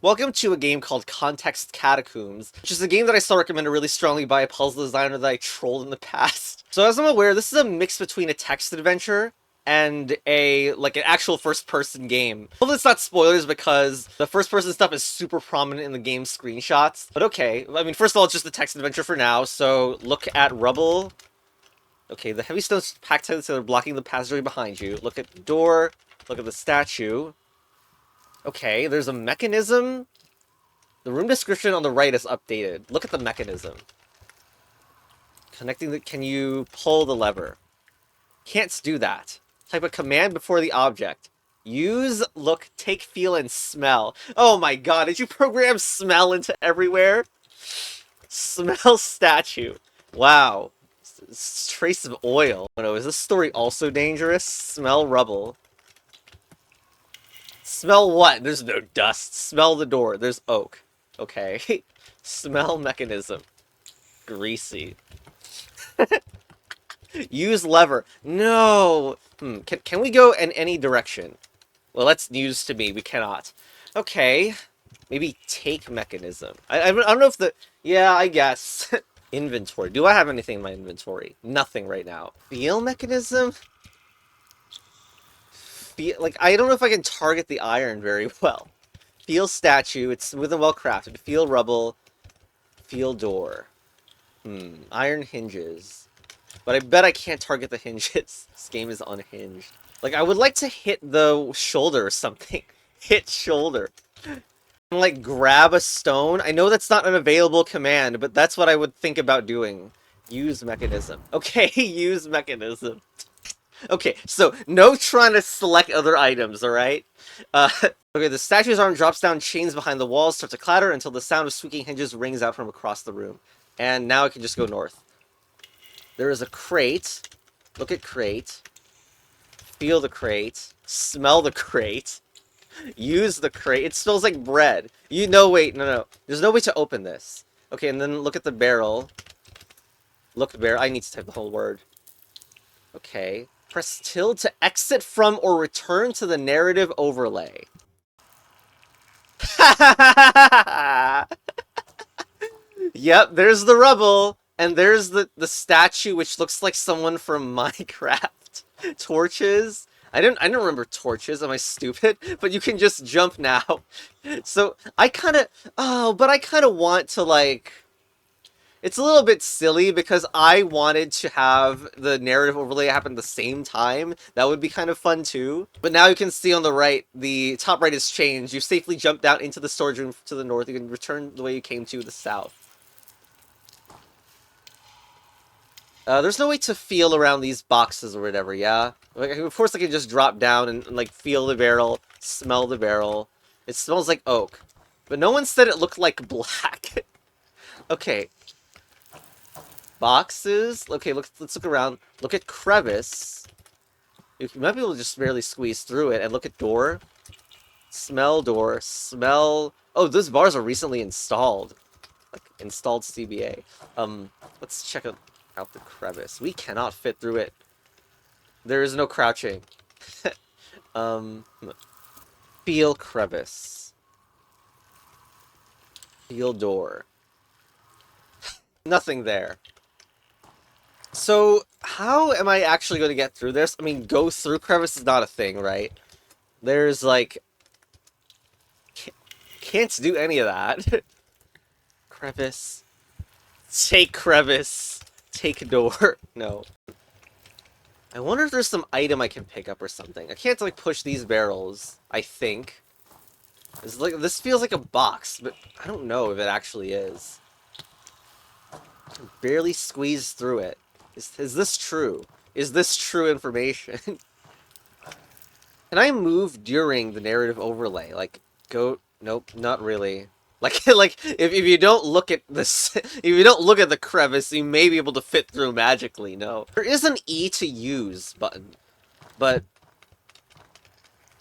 Welcome to a game called Context Catacombs, which is a game that I still recommend really strongly by a puzzle designer that I trolled in the past. So as I'm aware, this is a mix between a text adventure and an actual first-person game. Hopefully it's not spoilers because the first-person stuff is super prominent in the game's screenshots. But okay, I mean, first of all, it's just a text adventure for now, so look at rubble. Okay, the heavy stones packed together blocking the passageway behind you. Look at the door, look at the statue. Okay, there's a mechanism. The room description on the right is updated. Look at the mechanism. Can you pull the lever? Can't do that. Type a command before the object. Use, look, take, feel, and smell. Oh my god, did you program smell into everywhere? Smell statue. Wow. Trace of oil. Oh no, is this story also dangerous? Smell rubble. Smell what? There's no dust. Smell the door. There's oak. Okay. Smell mechanism. Greasy. Use lever. No! Can we go in any direction? Well, that's news to me. We cannot. Okay. Maybe take mechanism. I don't know if the... Yeah, I guess. Inventory. Do I have anything in my inventory? Nothing right now. Feel mechanism? I don't know if I can target the iron very well. Feel statue. It's smooth and well crafted. Feel rubble. Feel door. Iron hinges. But I bet I can't target the hinges. This game is unhinged. Like, I would like to hit the shoulder or something. Hit shoulder. And, like, grab a stone. I know that's not an available command, but that's what I would think about doing. Use mechanism. Okay, use mechanism. Okay, so no trying to select other items, alright? Okay, the statue's arm drops down, chains behind the walls start to clatter until the sound of squeaking hinges rings out from across the room. And now I can just go north. There is a crate. Look at crate. Feel the crate. Smell the crate. Use the crate. It smells like bread. Wait, no. There's no way to open this. Okay, and then look at the barrel. Look at barrel. I need to type the whole word. Okay. Press tilde to exit from or return to the narrative overlay. Yep, there's the rubble. And there's the statue, which looks like someone from Minecraft. Torches. I don't remember torches. Am I stupid? But you can just jump now. So I kind of want to like. It's a little bit silly because I wanted to have the narrative overlay happen at the same time. That would be kind of fun too. But now you can see on the right, the top right has changed. You safely jumped down into the storage room to the north. You can return the way you came to the south. There's no way to feel around these boxes or whatever, yeah? Like, of course I can just drop down and, like, feel the barrel, smell the barrel. It smells like oak. But no one said it looked like black. Okay. Boxes. Okay, let's look around. Look at crevice. You might be able to just barely squeeze through it. And look at door. Smell door. Smell... Oh, those bars are recently installed. Like, installed CBA. Let's check out the crevice. We cannot fit through it. There is no crouching. Feel crevice. Feel door. Nothing there. So, how am I actually going to get through this? I mean, go through crevice is not a thing, right? There's, like... Can't do any of that. Crevice. Take crevice. Take a door. No. I wonder if there's some item I can pick up or something. I can't, like, push these barrels, I think. This feels like a box, but I don't know if it actually is. I can barely squeeze through it. Is this true? Is this true information? Can I move during the narrative overlay? Like, go... Nope, not really. Like if you don't look at this, if you don't look at the crevice, you may be able to fit through magically. No, there is an E to use button, but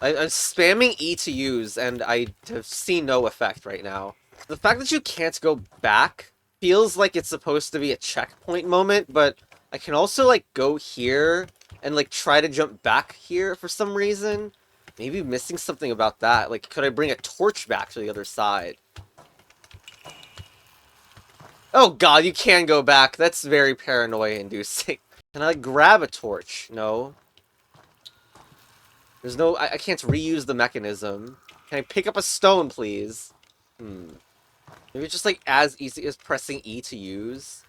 I'm spamming E to use, and I have seen no effect right now. The fact that you can't go back feels like it's supposed to be a checkpoint moment, but I can also like go here and like try to jump back here for some reason. Maybe missing something about that. Like, could I bring a torch back to the other side? Oh god, you can go back. That's very paranoia-inducing. Can I, like, grab a torch? No. There's no... I can't reuse the mechanism. Can I pick up a stone, please? Maybe it's just, like, as easy as pressing E to use?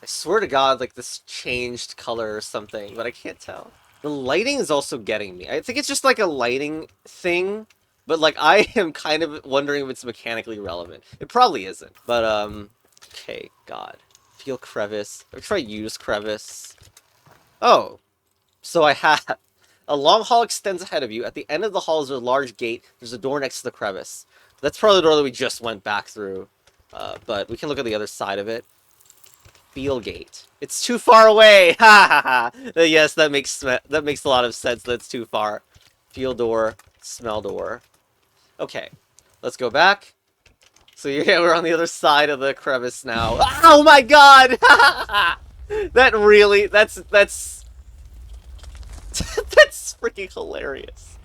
I swear to god, like, this changed color or something, but I can't tell. The lighting is also getting me. I think it's just, like, a lighting thing, but, like, I am kind of wondering if it's mechanically relevant. It probably isn't, but, okay, god. Feel crevice. Or try use crevice. Oh, so I have... A long hall extends ahead of you. At the end of the hall is a large gate. There's a door next to the crevice. That's probably the door that we just went back through. But we can look at the other side of it. Feel gate. It's too far away! Ha ha ha! Yes, that makes a lot of sense. That's too far. Feel door. Smell door. Okay. Let's go back. So yeah, we're on the other side of the crevice now. Oh my god! That really... That's that's freaking hilarious.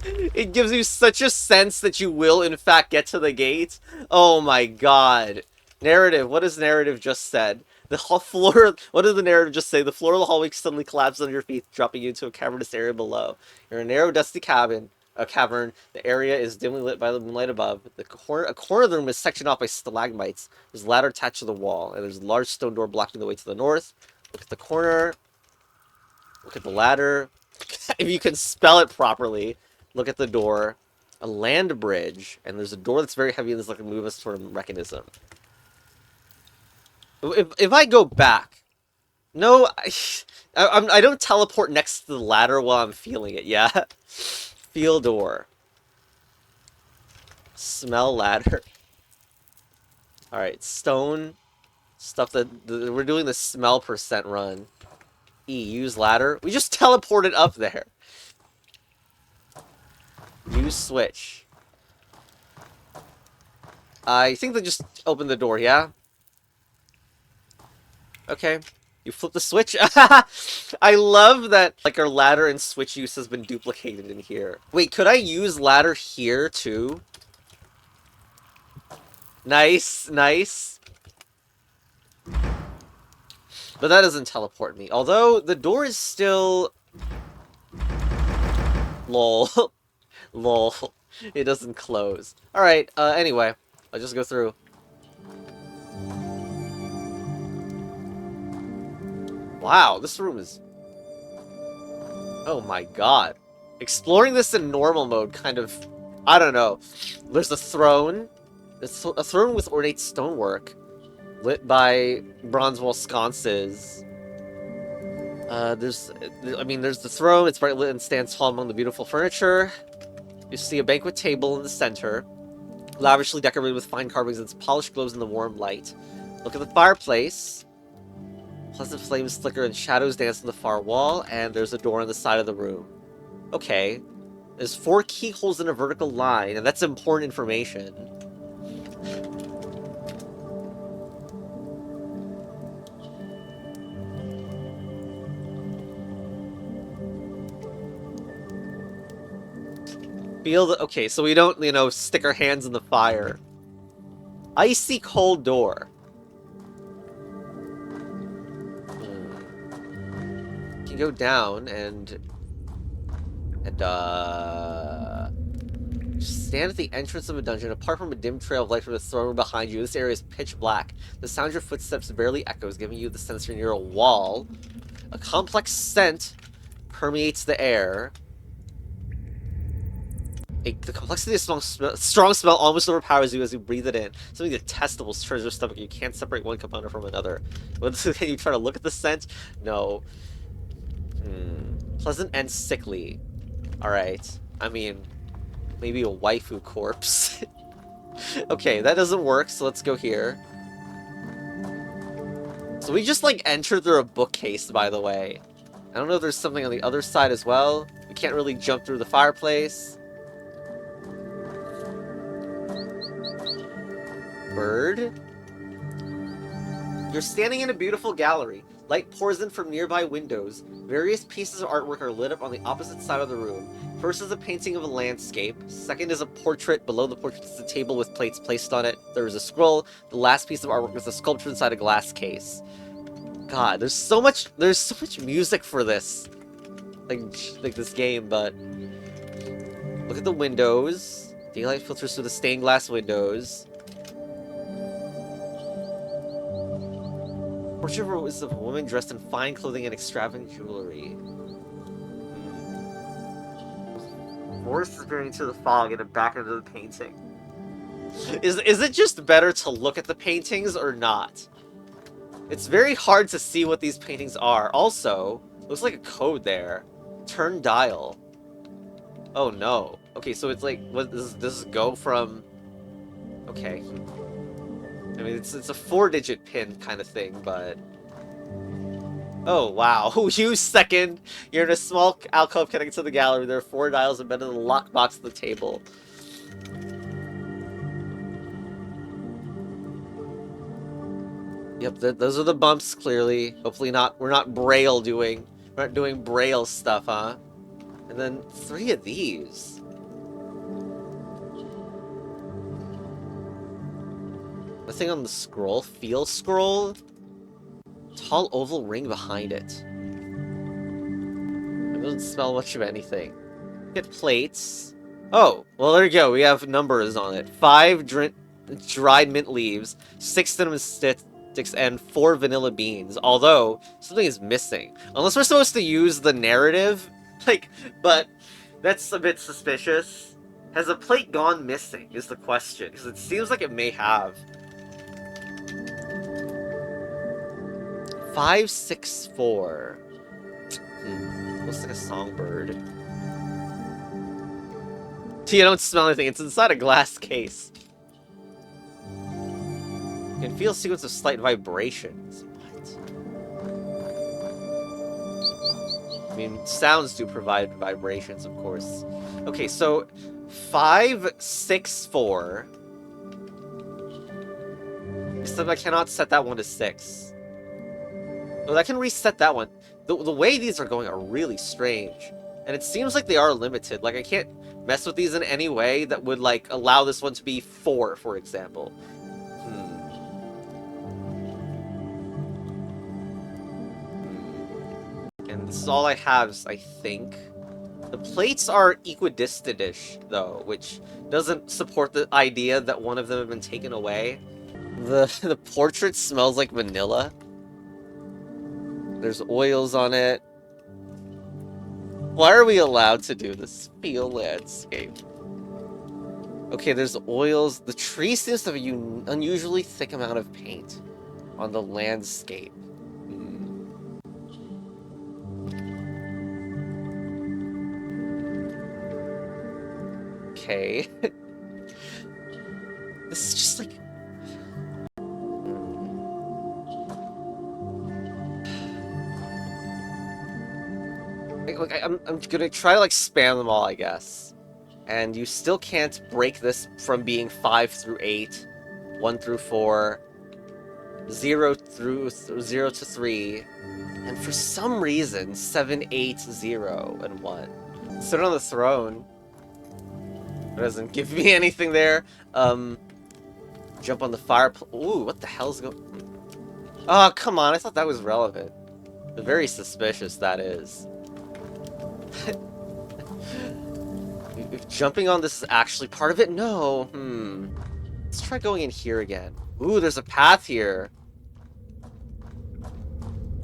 It gives you such a sense that you will, in fact, get to the gate. Oh my god. Narrative. What has narrative just said? The floor... What did the narrative just say? The floor of the hallway suddenly collapses under your feet, dropping you into a cavernous area below. You're in a narrow, dusty cavern. The area is dimly lit by the moonlight above. A corner of the room is sectioned off by stalagmites. There's a ladder attached to the wall, and there's a large stone door blocking the way to the north. Look at the corner. Look at the ladder. If you can spell it properly. Look at the door. A land bridge. And there's a door that's very heavy and there's like a move sort of mechanism. If I go back... No, I don't teleport next to the ladder while I'm feeling it, yeah? Feel door. Smell ladder. Alright, stone. Stuff that... We're doing the smell percent run. E, use ladder. We just teleported up there. Use switch. I think they just opened the door, yeah? Okay. You flip the switch. I love that, like, our ladder and switch use has been duplicated in here. Wait, could I use ladder here, too? Nice, nice. But that doesn't teleport me. Although, the door is still... Lol. Lol. It doesn't close. Alright, anyway. I'll just go through. Wow, this room is... Oh my god. Exploring this in normal mode kind of... I don't know. There's a throne. It's a throne with ornate stonework. Lit by bronze wall sconces. There's the throne. It's bright lit and stands tall among the beautiful furniture. You see a banquet table in the center. Lavishly decorated with fine carvings and its polished glows in the warm light. Look at the fireplace. Pleasant flames flicker and shadows dance on the far wall, and there's a door on the side of the room. Okay. There's 4 keyholes in a vertical line, and that's important information. Feel the... Okay, so we don't, stick our hands in the fire. Icy cold door. You can go down and stand at the entrance of a dungeon. Apart from a dim trail of light from the throne room behind you, this area is pitch black. The sound of your footsteps barely echoes, giving you the sense you're near a wall. A complex scent permeates the air. The complexity of strong smell almost overpowers you as you breathe it in. Something detestable stirs your stomach. You can't separate one component from another. Can you try to look at the scent? No. Pleasant and sickly. Alright. I mean, maybe a waifu corpse. Okay, that doesn't work, so let's go here. So we just, entered through a bookcase, by the way. I don't know if there's something on the other side as well. We can't really jump through the fireplace. Bird? You're standing in a beautiful gallery. Light pours in from nearby windows. Various pieces of artwork are lit up on the opposite side of the room. First is a painting of a landscape. Second is a portrait. Below the portrait is a table with plates placed on it. There is a scroll. The last piece of artwork is a sculpture inside a glass case. God, there's so much music for this. Like this game, but look at the windows. Daylight filters through the stained glass windows. Portrait is of a woman dressed in fine clothing and extravagant jewelry. Forest is peering into the fog and back into the painting. Is it just better to look at the paintings or not? It's very hard to see what these paintings are. Also, looks like a code there. Turn dial. Oh no. Okay, so it's like, what does this go from? Okay. I mean, it's a 4-digit pin kind of thing, but. Oh, wow. You second. You're in a small alcove connected to the gallery. There are 4 dials embedded in the lockbox of the table. Yep, those are the bumps, clearly. Hopefully not. We're not Braille doing. We're not doing Braille stuff, huh? And then 3 of these. The thing on the scroll. Feel scroll. Tall oval ring behind it. It doesn't smell much of anything. Get plates. Oh, well there you go. We have numbers on it. 5 dried mint leaves, 6 cinnamon sticks, and 4 vanilla beans. Although something is missing. Unless we're supposed to use the narrative, but that's a bit suspicious. Has a plate gone missing? Is the question, because it seems like it may have. 564. Looks like a songbird. You don't smell anything. It's inside a glass case. You can feel a sequence of slight vibrations. What? I mean, sounds do provide vibrations, of course. Okay, so 564. Except I cannot set that one to 6. Oh, I can reset that one. The way these are going are really strange. And it seems like they are limited. Like, I can't mess with these in any way that would, like, allow this one to be 4, for example. And this is all I have, I think. The plates are equidistant-ish, though, which doesn't support the idea that one of them have been taken away. The portrait smells like vanilla. There's oils on it. Why are we allowed to do this? Feel landscape. Okay, there's oils. The tree seems to have an unusually thick amount of paint on the landscape. Okay. This is just like... I'm gonna try to, like, spam them all, I guess. And you still can't break this from being 5 through 8, 1 through 4, 0 to 3, and for some reason, 7, 8, 0, and 1. Sit on the throne. It doesn't give me anything there. Jump on the fire. Ooh, what the hell's going... Oh, come on, I thought that was relevant. Very suspicious, that is. If jumping on this is actually part of it? No. Let's try going in here again. Ooh, there's a path here.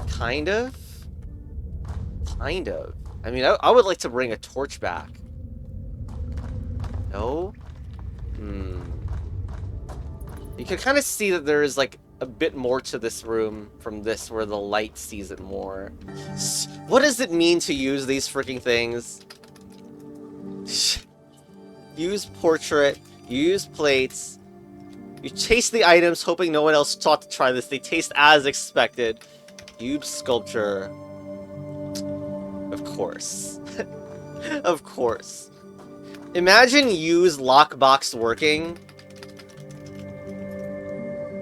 Kind of? Kind of. I mean, I would like to bring a torch back. No? You can kind of see that there is, like, a bit more to this room from this where the light sees it more. What does it mean to use these freaking things? Use portrait, use plates, you taste the items hoping no one else thought to try this. They taste as expected. Use sculpture. Of course. Of course. Imagine use lockbox working.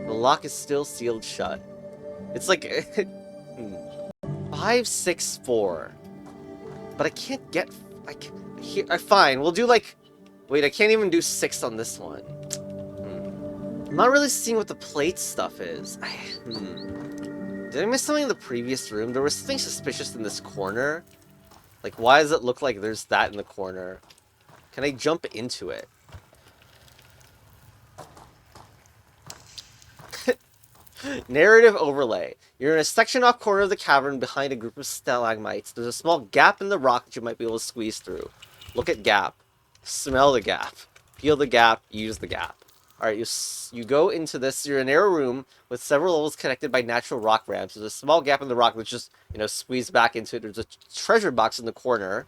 The lock is still sealed shut. It's like 5, 6, 4. But I can't get Fine, we'll do like... Wait, I can't even do 6 on this one. I'm not really seeing what the plate stuff is. Did I miss something in the previous room? There was something suspicious in this corner. Like, why does it look like there's that in the corner? Can I jump into it? Narrative overlay. You're in a section off corner of the cavern behind a group of stalagmites. There's a small gap in the rock that you might be able to squeeze through. Look at gap. Smell the gap. Feel the gap. Use the gap. Alright, you go into this. You're in a narrow room with several levels connected by natural rock ramps. There's a small gap in the rock that's just, you know, squeezed back into it. There's a treasure box in the corner.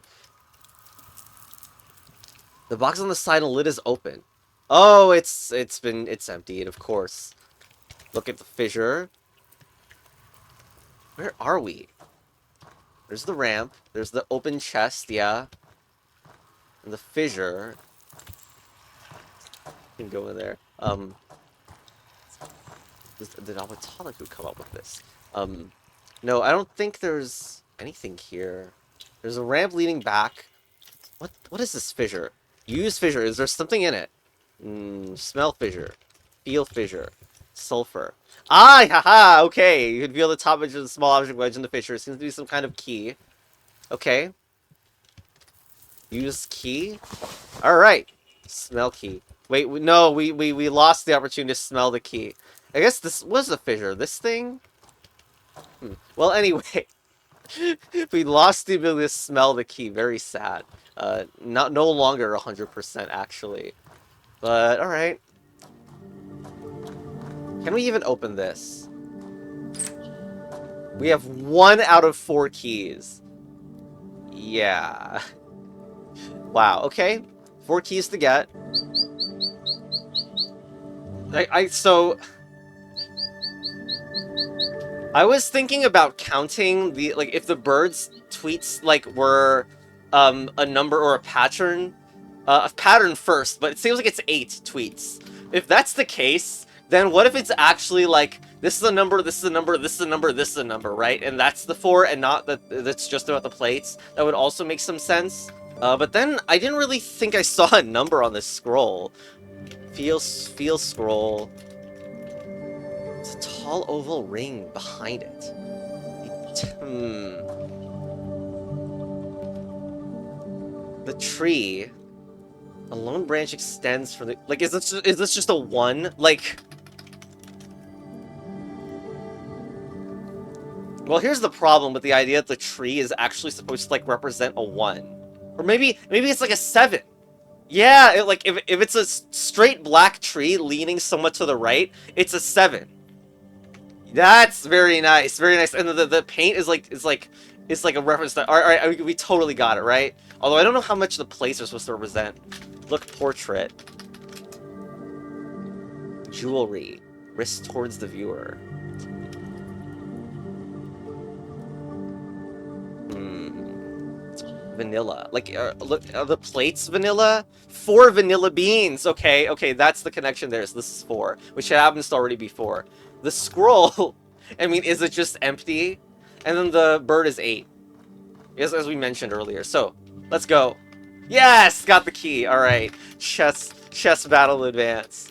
The box on the side and the lid is open. Oh, it's emptied, of course. Look at the fissure. Where are we? There's the ramp. There's the open chest, yeah. And the fissure. You can go in there. Did Avatonic come up with this? No, I don't think there's anything here. There's a ramp leading back. What is this fissure? Use fissure. Is there something in it? Smell fissure. Feel fissure. Sulfur. Ah, haha, okay. You can feel the top edge of the small object wedge in the fissure. It seems to be some kind of key. Okay. Use key. Alright. Smell key. Wait, no, we lost the opportunity to smell the key. I guess this was the fissure. This thing? Well, anyway. We lost the ability to smell the key. Very sad. No longer 100% actually. But, alright. Can we even open this? We have 1 out of 4 keys. Yeah. Wow, okay. 4 keys to get. So... I was thinking about counting the, like, if the bird's tweets, like, were, a number or a pattern first, but it seems like it's 8 tweets. If that's the case, then what if it's actually, like, this is a number, this is a number, this is a number, this is a number, right? And that's the 4, and not that that's just about the plates. That would also make some sense. But then I didn't really think I saw a number on this scroll. Feel scroll. It's a tall oval ring behind it. The tree. A lone branch extends from the... Like, is this just a 1? Like... Well, here's the problem with the idea that the tree is actually supposed to, like, represent a 1. Or maybe it's like a 7. Yeah, like, if it's a straight black tree leaning somewhat to the right, it's a 7. That's very nice, very nice. And the paint is like a reference to... Alright, we totally got it, right? Although I don't know how much the plates are supposed to represent. Look, portrait. Jewelry. Wrist towards the viewer. Vanilla. Like, look, are the plates vanilla? 4 vanilla beans! Okay, that's the connection there. So this is 4, which happens to already be 4. The scroll, I mean, is it just empty? And then the bird is 8. As we mentioned earlier. So, let's go. Yes! Got the key. Alright. Chess battle advance.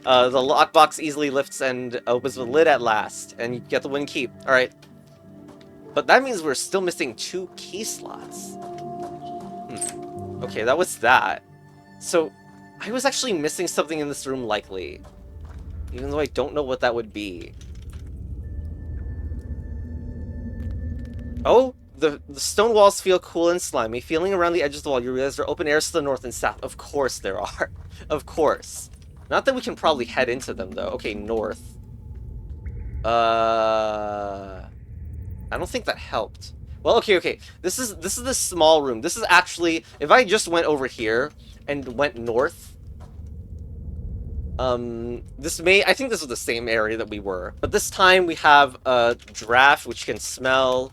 The lockbox easily lifts and opens the lid at last. And you get the win key. Alright. But that means we're still missing 2 key slots. Okay, that was that. So, I was actually missing something in this room likely. Even though I don't know what that would be. Oh, the stone walls feel cool and slimy. Feeling around the edges of the wall, you realize there are open areas to the north and south. Of course there are. Of course. Not that we can probably head into them, though. Okay, north. I don't think that helped. Well, okay. This is the small room. This is actually... If I just went over here and went north... I think this was the same area that we were. But this time we have a draft, which can smell...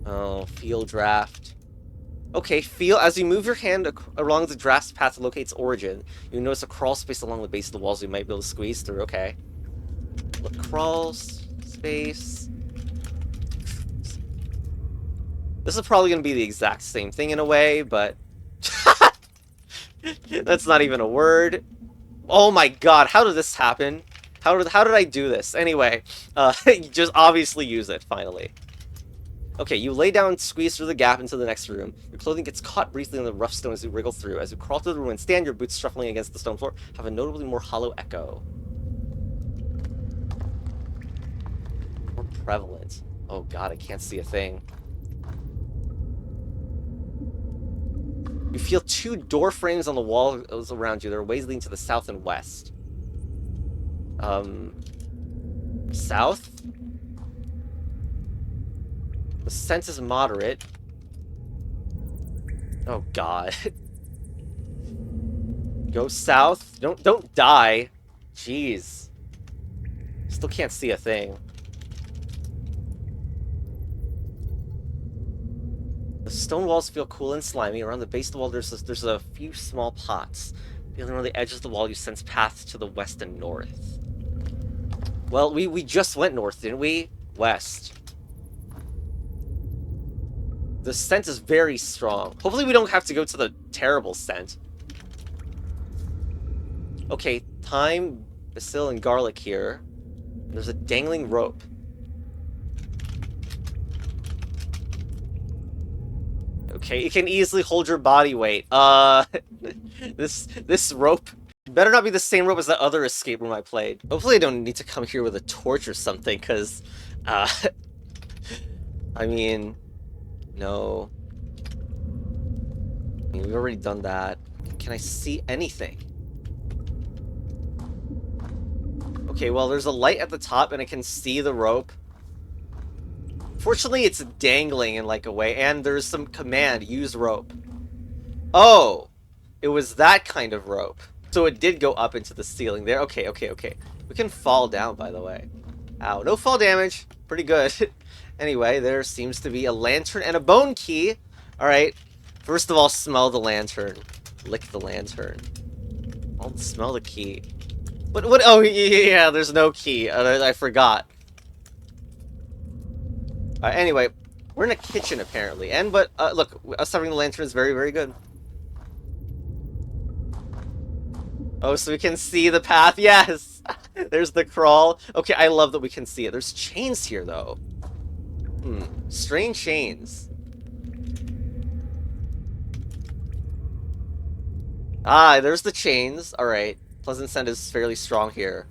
Oh, feel draft. Okay, feel. As you move your hand along the draft's path to locate its origin, you notice a crawl space along the base of the walls you might be able to squeeze through. Okay. Look, crawl space. This is probably going to be the exact same thing in a way, but... That's not even a word. Oh my god, how did this happen? How did I do this? Anyway, just obviously use it, finally. Okay, you lay down and squeeze through the gap into the next room. Your clothing gets caught briefly in the rough stone as you wriggle through. As you crawl through the room and stand, your boots shuffling against the stone floor have a notably more hollow echo. More prevalent. Oh god, I can't see a thing. You feel two door frames on the walls around you. There are ways leading to the south and west. South? The sense is moderate. Oh god. Go south. Don't die. Jeez. Still can't see a thing. The stone walls feel cool and slimy. Around the base of the wall, there's a few small pots. Feeling around the edges of the wall, you sense paths to the west and north. Well, we just went north, didn't we? West. The scent is very strong. Hopefully we don't have to go to the terrible scent. Okay, thyme, basil, and garlic here. There's a dangling rope. Okay, it can easily hold your body weight. This rope better not be the same rope as that other escape room I played. Hopefully I don't need to come here with a torch or something, because, I mean, no. I mean, we've already done that. Can I see anything? Okay, well, there's a light at the top, and I can see the rope. Fortunately, it's dangling in, like, a way, and there's some command, use rope. Oh! It was that kind of rope. So it did go up into the ceiling there. Okay, okay, okay. We can fall down, by the way. Ow, no fall damage. Pretty good. Anyway, there seems to be a lantern and a bone key. Alright. First of all, smell the lantern. Lick the lantern. I'll smell the key. What? Oh, yeah, there's no key. I forgot. Anyway, we're in a kitchen, apparently. But, look, us having the lantern is very, very good. Oh, so we can see the path. Yes! There's the crawl. Okay, I love that we can see it. There's chains here, though. Strange chains. Ah, there's the chains. Alright. Pleasant scent is fairly strong here.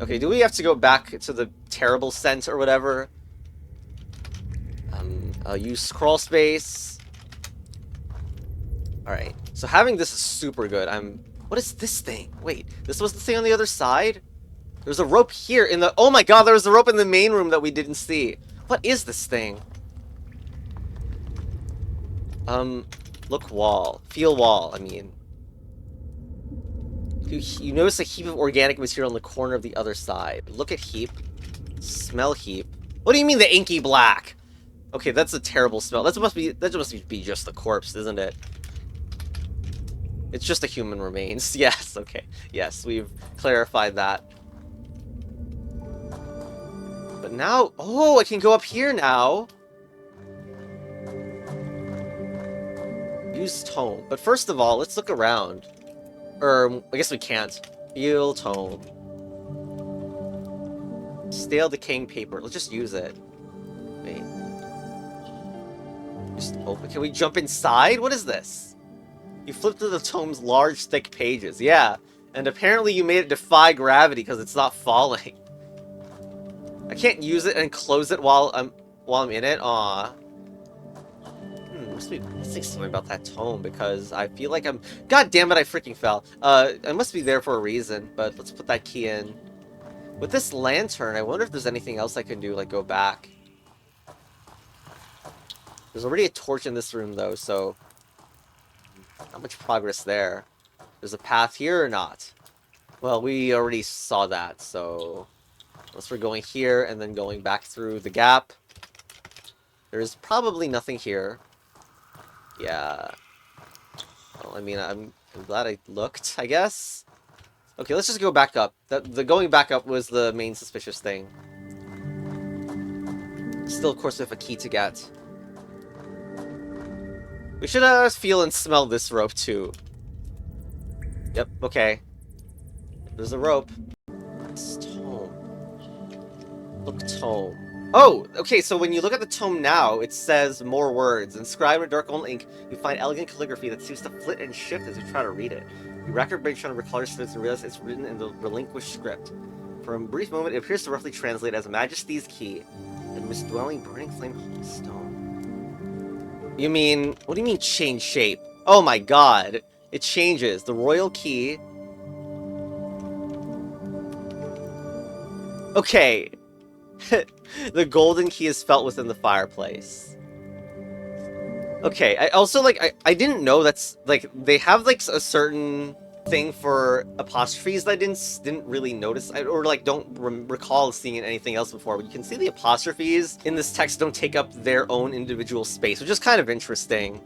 Okay, do we have to go back to the terrible scent or whatever? Use crawl space. Alright. So having this is super good. What is this thing? Wait, this was the thing on the other side? There's a rope here in the... Oh my god, there was a rope in the main room that we didn't see. What is this thing? Look wall. Feel wall, I mean. You notice a heap of organic material in the corner of the other side. Look at heap. Smell heap. What do you mean the inky black? Okay, that's a terrible smell. That must be just the corpse, isn't it? It's just a human remains. Yes, okay. Yes, we've clarified that. But now... Oh, I can go up here now! Use tome. But first of all, let's look around. I guess we can't. Feel tome. Stale decaying paper. Let's just use it. Wait. Just open. Can we jump inside? What is this? You flip through the tome's large, thick pages. Yeah. And apparently you made it defy gravity because it's not falling. I can't use it and close it while I'm in it. Aw. Must be missing something about that tome because I feel like I'm... God damn it, I freaking fell. It must be there for a reason, but let's put that key in. With this lantern, I wonder if there's anything else I can do, like go back. There's already a torch in this room, though, so... Not much progress there. There's a path here or not? Well, we already saw that, so... Unless we're going here and then going back through the gap. There's probably nothing here. Yeah. Well, I mean, I'm glad I looked, I guess. Okay, let's just go back up. The going back up was the main suspicious thing. Still, of course, we have a key to get. We should feel and smell this rope too. Yep, okay. There's a rope. It's tome. Look tome. Oh, okay, so when you look at the tome now, it says more words. Inscribed in dark gold ink, you find elegant calligraphy that seems to flit and shift as you try to read it. You rack your brain trying to recall your scripts and realize it's written in the relinquished script. For a brief moment, it appears to roughly translate as Majesty's Key, amidst dwelling burning flame holy stone. You mean, what do you mean change shape? Oh my god, it changes. The royal key. Okay. The golden key is felt within the fireplace. Okay, I also, like, I didn't know that's, like, they have, like, a certain thing for apostrophes that I didn't really notice, or, like, don't recall seeing in anything else before, but you can see the apostrophes in this text don't take up their own individual space, which is kind of interesting.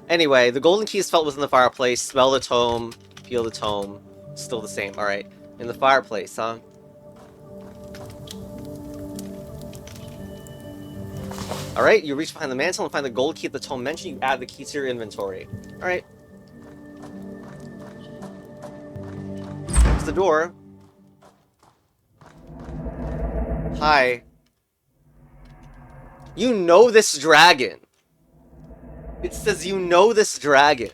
Anyway, the golden key is felt within the fireplace, smell the tome, feel the tome, still the same, alright. In the fireplace, huh? Alright, you reach behind the mantle and find the gold key at the tome mentioned. You add the key to your inventory. Alright. There's the door. Hi. You know this dragon. It says you know this dragon.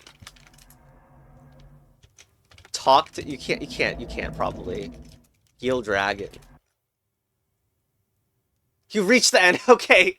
Talk to... You can't probably. Heal dragon. You've reached the end. Okay.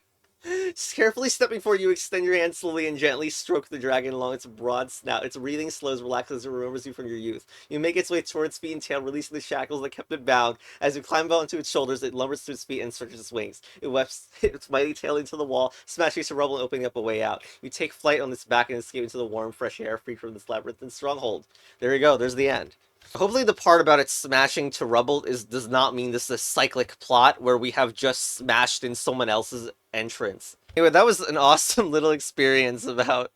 Carefully stepping forward, you extend your hand slowly and gently stroke the dragon along its broad snout. Its breathing slows, relaxes, and remembers you from your youth. You make its way towards feet and tail, releasing the shackles that kept it bound. As you climb out onto its shoulders, it lumbers to its feet and stretches its wings. It webs its mighty tail into the wall, smashing to rubble and opening up a way out. You take flight on its back and escape into the warm, fresh air, free from this labyrinthine stronghold. There you go, there's the end. Hopefully the part about it smashing to rubble does not mean this is a cyclic plot where we have just smashed in someone else's entrance. Anyway, that was an awesome little experience about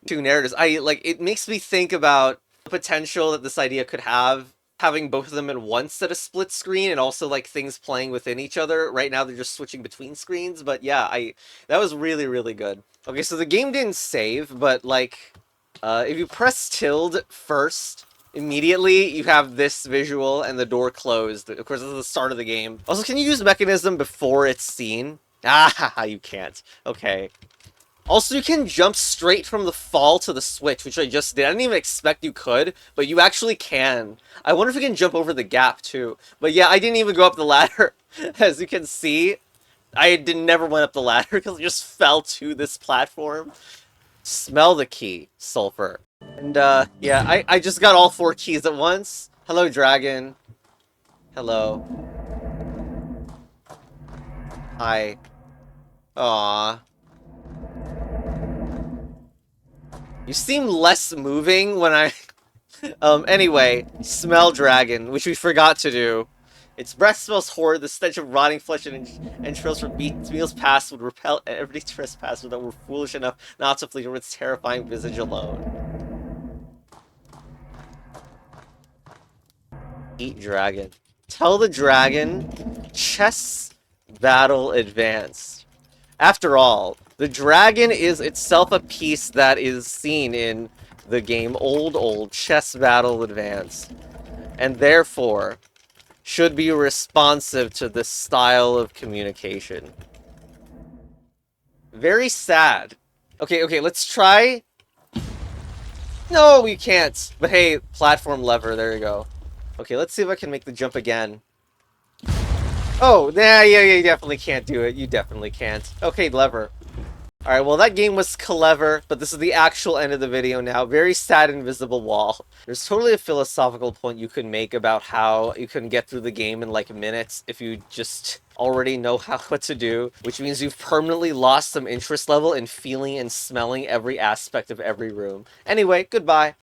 two narratives. It makes me think about the potential that this idea could have, having both of them in one set of split screen and also like things playing within each other. Right now they're just switching between screens, but yeah, that was really, really good. Okay, so the game didn't save, but like, if you press tilde first, immediately you have this visual and the door closed. Of course, this is the start of the game. Also, can you use mechanism before it's seen? Ah, you can't. Okay. Also, you can jump straight from the fall to the switch, which I just did. I didn't even expect you could, but you actually can. I wonder if you can jump over the gap, too. But yeah, I didn't even go up the ladder. As you can see, I never went up the ladder because I just fell to this platform. Smell the key, sulfur. And, yeah, I just got all 4 keys at once. Hello, dragon. Hello. Hi. Aww. You seem less moving when I... anyway, smell dragon, which we forgot to do. Its breath smells horrid, the stench of rotting flesh and entrails from meals past would repel every trespasser that were foolish enough not to flee from its terrifying visage alone. Eat dragon. Tell the dragon, chess battle advanced. After all, the dragon is itself a piece that is seen in the game old chess battle advanced, and therefore should be responsive to this style of communication. Very sad. Okay, let's try. No, we can't. But hey, platform lever, there you go. Okay, let's see if I can make the jump again. Oh, yeah, you definitely can't do it. You definitely can't. Okay, lever. Alright, well that game was clever, but this is the actual end of the video now. Very sad invisible wall. There's totally a philosophical point you could make about how you can get through the game in like minutes if you just already know what to do, which means you've permanently lost some interest level in feeling and smelling every aspect of every room. Anyway, goodbye.